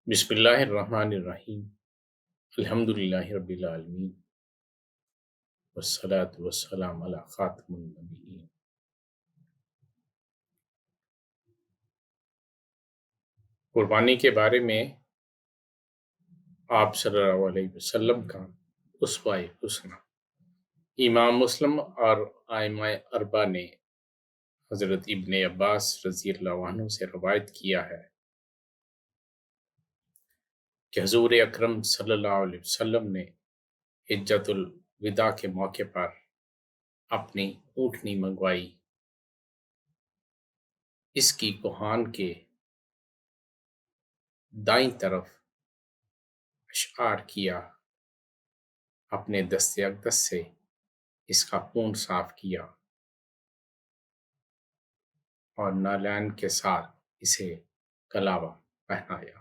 بسم اللہ الرحمن الرحیم۔ الحمد للہ رب العالمین، والصلاة والسلام علی خاتم النبیین۔ قربانی کے بارے میں آپ صلی اللہ علیہ وسلم کا اسوہ حسنہ۔ امام مسلم اور ائمہ اربعہ نے حضرت ابن عباس رضی اللہ عنہ سے روایت کیا ہے کہ حضور اکرم صلی اللہ علیہ وسلم نے حجۃ الوداع کے موقع پر اپنی اونٹنی منگوائی، اس کی کوہان کے دائیں طرف اشعار کیا، اپنے دست اقدس سے اس کا خون صاف کیا اور نالین کے ساتھ اسے کلاوہ پہنایا۔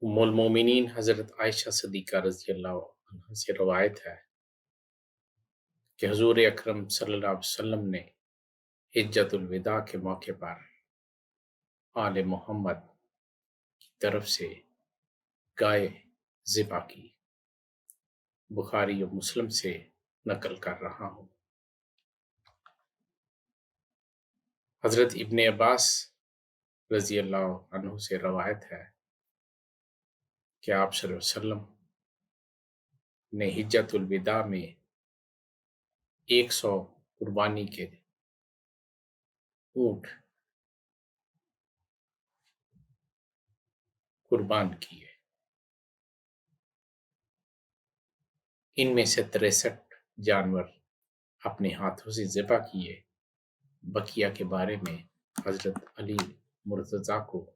ام المومنین حضرت عائشہ صدیقہ رضی اللہ عنہ سے روایت ہے کہ حضور اکرم صلی اللہ علیہ وسلم نے حجۃ الوداع کے موقع پر آل محمد کی طرف سے گائے ذبح کی۔ بخاری و مسلم سے نقل کر رہا ہوں۔ حضرت ابن عباس رضی اللہ عنہ سے روایت ہے کہ آپ صلی اللہ علیہ وسلم نے حجۃ الوداع میں 100 قربانی کے اونٹ قربان کیے، ان میں سے 63 جانور اپنے ہاتھوں سے ذبح کیے۔ بقیہ کے بارے میں حضرت علی مرتضیٰ کو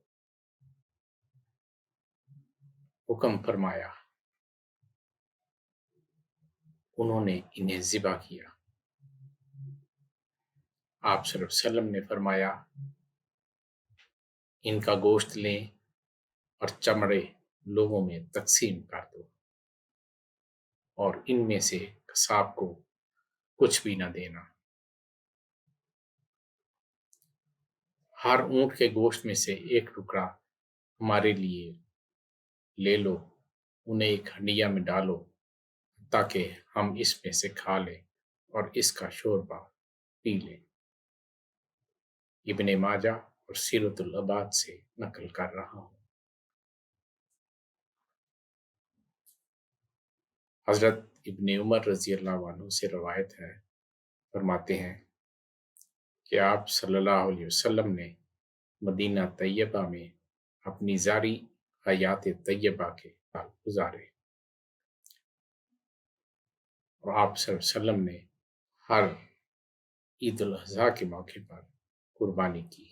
حکم فرمایا، انہوں نے انہیں ذبح کیا۔ آپ صلی اللہ علیہ وسلم نے فرمایا، ان کا گوشت لیں اور چمڑے لوگوں میں تقسیم کر دو، اور ان میں سے قصاب کو کچھ بھی نہ دینا۔ ہر اونٹ کے گوشت میں سے ایک ٹکڑا ہمارے لیے لے لو، انہیں ایک ہنڈیا میں ڈالو تاکہ ہم اس میں سے کھا لیں اور اس کا شوربہ پی لیں۔ ابن ماجہ اور سیرت العباد سے نقل کر رہا ہوں۔ حضرت ابن عمر رضی اللہ عنہ سے روایت ہے، فرماتے ہیں کہ آپ صلی اللہ علیہ وسلم نے مدینہ طیبہ میں اپنی ظاہری حیات طیبہ کے سال گزارے، اور آپ صلی اللہ علیہ وسلم نے ہر عید الاضحیٰ کے موقع پر قربانی کی۔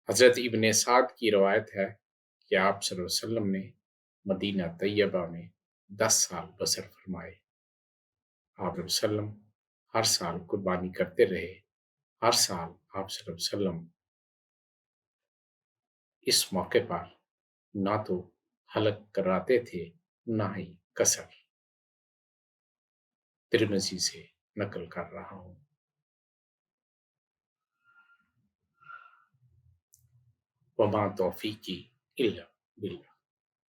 حضرت ابن سعد کی روایت ہے کہ آپ صلی اللہ علیہ وسلم نے مدینہ طیبہ میں 10 سال بسر فرمائے۔ آپ صلی اللہ علیہ وسلم ہر سال قربانی کرتے رہے۔ ہر سال آپ صلی اللہ علیہ وسلم اس موقع پر نہ تو حلق کراتے تھے نہ ہی قصر۔ ترمذی سے نقل کر رہا ہوں۔ وما توفیقی الا باللہ۔